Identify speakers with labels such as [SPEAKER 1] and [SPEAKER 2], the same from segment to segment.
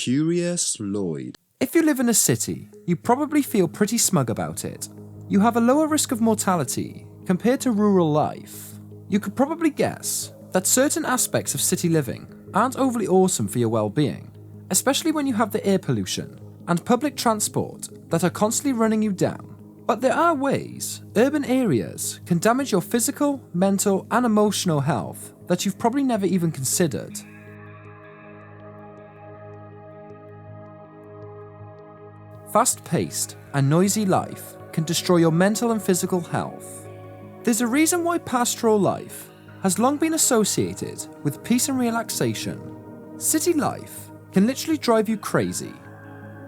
[SPEAKER 1] Curious Lloyd.
[SPEAKER 2] If you live in a city, you probably feel pretty smug about it. You have a lower risk of mortality compared to rural life. You could probably guess that certain aspects of city living aren't overly awesome for your well-being, especially when you have the air pollution and public transport that are constantly running you down. But there are ways urban areas can damage your physical, mental, and emotional health that you've probably never even considered. Fast-paced and noisy life can destroy your mental and physical health. There's a reason why pastoral life has long been associated with peace and relaxation. City life can literally drive you crazy.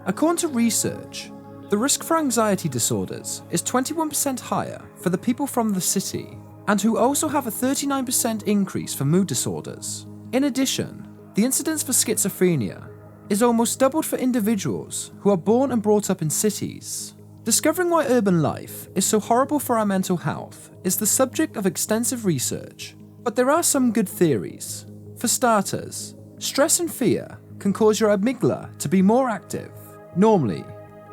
[SPEAKER 2] According to research, the risk for anxiety disorders is 21% higher for the people from the city, and who also have a 39% increase for mood disorders. In addition, the incidence for schizophrenia is almost doubled for individuals who are born and brought up in cities. Discovering why urban life is so horrible for our mental health is the subject of extensive research, but there are some good theories. For starters, stress and fear can cause your amygdala to be more active. Normally,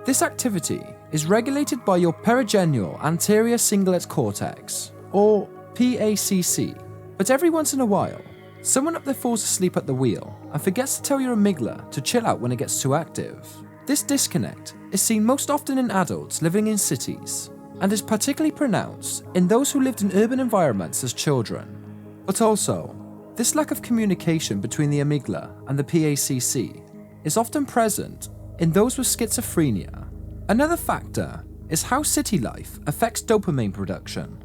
[SPEAKER 2] this activity is regulated by your perigeneal anterior cingulate cortex, or PACC, but every once in a while, someone up there falls asleep at the wheel and forgets to tell your amygdala to chill out when it gets too active. This disconnect is seen most often in adults living in cities, and is particularly pronounced in those who lived in urban environments as children. But also, this lack of communication between the amygdala and the PACC is often present in those with schizophrenia. Another factor is how city life affects dopamine production.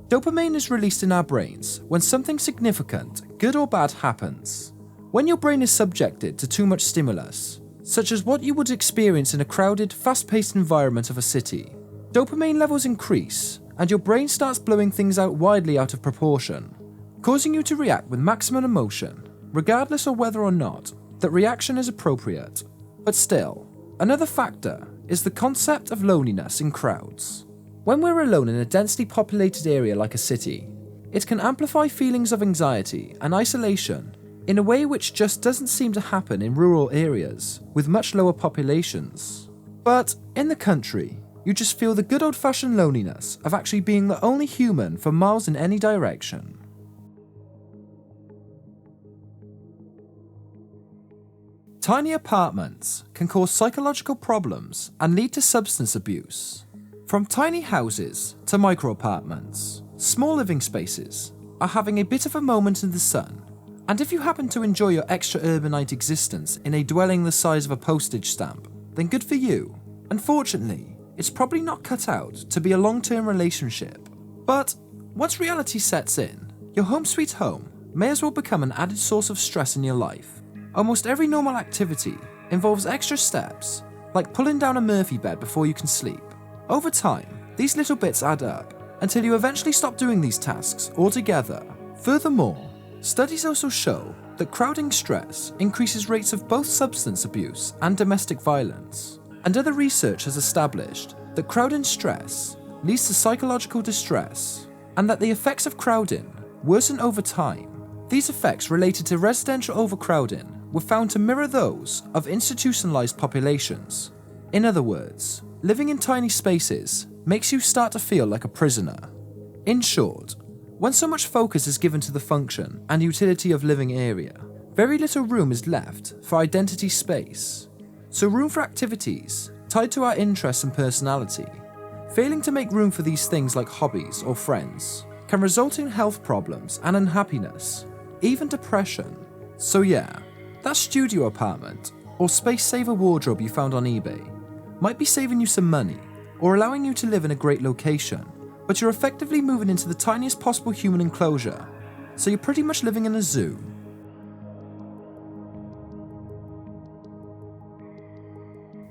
[SPEAKER 2] Dopamine is released in our brains when something significant, good or bad, happens. When your brain is subjected to too much stimulus, such as what you would experience in a crowded, fast-paced environment of a city, dopamine levels increase and your brain starts blowing things out widely out of proportion, causing you to react with maximum emotion, regardless of whether or not that reaction is appropriate. But still, another factor is the concept of loneliness in crowds. When we're alone in a densely populated area like a city, it can amplify feelings of anxiety and isolation in a way which just doesn't seem to happen in rural areas with much lower populations. But in the country, you just feel the good old-fashioned loneliness of actually being the only human for miles in any direction. Tiny apartments can cause psychological problems and lead to substance abuse. From tiny houses to micro-apartments, small living spaces are having a bit of a moment in the sun, and if you happen to enjoy your extra urbanite existence in a dwelling the size of a postage stamp, then good for you. Unfortunately, it's probably not cut out to be a long-term relationship. But once reality sets in, your home sweet home may as well become an added source of stress in your life. Almost every normal activity involves extra steps, like pulling down a Murphy bed before you can sleep. Over time, these little bits add up until you eventually stop doing these tasks altogether. Furthermore, studies also show that crowding stress increases rates of both substance abuse and domestic violence. And other research has established that crowding stress leads to psychological distress, and that the effects of crowding worsen over time. These effects related to residential overcrowding were found to mirror those of institutionalized populations. In other words, living in tiny spaces makes you start to feel like a prisoner. In short, when so much focus is given to the function and utility of living area, very little room is left for identity space. So room for activities tied to our interests and personality. Failing to make room for these things like hobbies or friends can result in health problems and unhappiness, even depression. So yeah, that studio apartment or space saver wardrobe you found on eBay might be saving you some money or allowing you to live in a great location, but you're effectively moving into the tiniest possible human enclosure, so you're pretty much living in a zoo.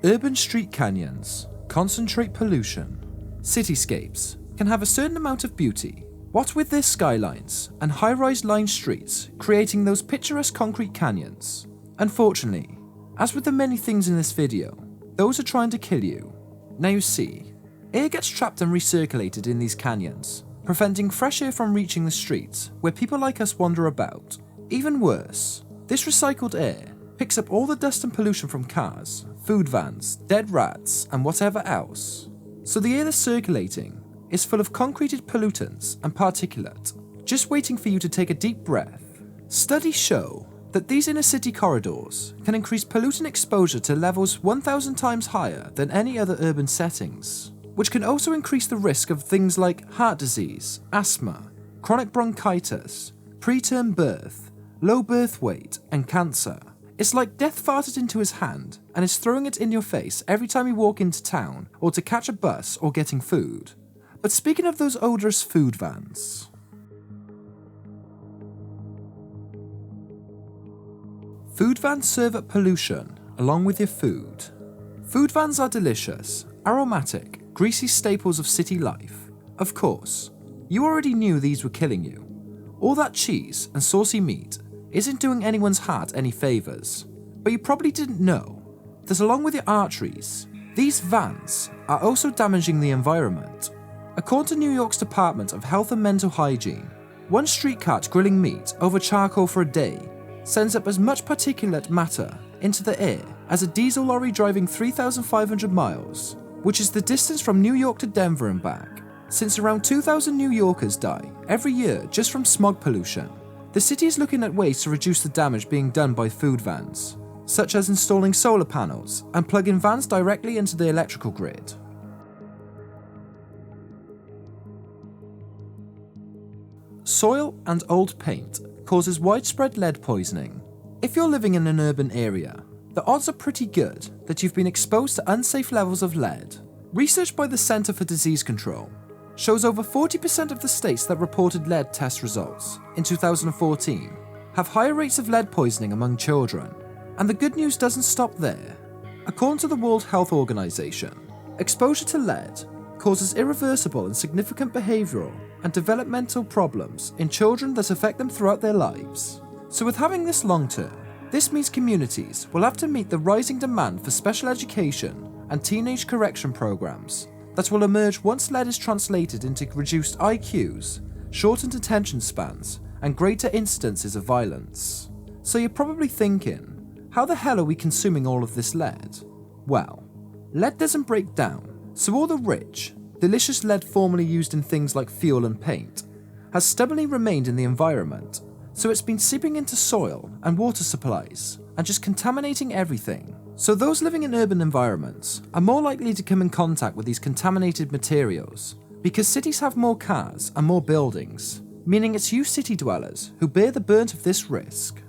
[SPEAKER 2] Urban street canyons concentrate pollution. Cityscapes can have a certain amount of beauty, what with their skylines and high-rise lined streets creating those picturesque concrete canyons. Unfortunately, as with the many things in this video, those are trying to kill you. Now you see, air gets trapped and recirculated in these canyons, preventing fresh air from reaching the streets where people like us wander about. Even worse, this recycled air picks up all the dust and pollution from cars, food vans, dead rats, and whatever else. So the air that's circulating is full of concreted pollutants and particulate, just waiting for you to take a deep breath. Studies show that these inner city corridors can increase pollutant exposure to levels 1,000 times higher than any other urban settings, which can also increase the risk of things like heart disease, asthma, chronic bronchitis, preterm birth, low birth weight, and cancer. It's like death farted into his hand and is throwing it in your face every time you walk into town or to catch a bus or getting food. But speaking of those odorous food vans, food vans serve up pollution along with your food. Food vans are delicious, aromatic, greasy staples of city life. Of course, you already knew these were killing you. All that cheese and saucy meat isn't doing anyone's heart any favours, but you probably didn't know that along with your arteries, these vans are also damaging the environment. According to New York's Department of Health and Mental Hygiene, one street cart grilling meat over charcoal for a day sends up as much particulate matter into the air as a diesel lorry driving 3,500 miles, which is the distance from New York to Denver and back. Since around 2,000 New Yorkers die every year just from smog pollution, the city is looking at ways to reduce the damage being done by food vans, such as installing solar panels and plugging vans directly into the electrical grid. Soil and old paint causes widespread lead poisoning. If you're living in an urban area, the odds are pretty good that you've been exposed to unsafe levels of lead. Research by the Center for Disease Control shows over 40% of the states that reported lead test results in 2014 have higher rates of lead poisoning among children. And the good news doesn't stop there. According to the World Health Organization, exposure to lead causes irreversible and significant behavioral and developmental problems in children that affect them throughout their lives. So with having this long term, this means communities will have to meet the rising demand for special education and teenage correction programs that will emerge once lead is translated into reduced IQs, shortened attention spans, and greater incidences of violence. So you're probably thinking, how the hell are we consuming all of this lead? Well, lead doesn't break down, so all the rich, delicious lead formerly used in things like fuel and paint has stubbornly remained in the environment, so it's been seeping into soil and water supplies and just contaminating everything. So those living in urban environments are more likely to come in contact with these contaminated materials because cities have more cars and more buildings, meaning it's you city dwellers who bear the brunt of this risk.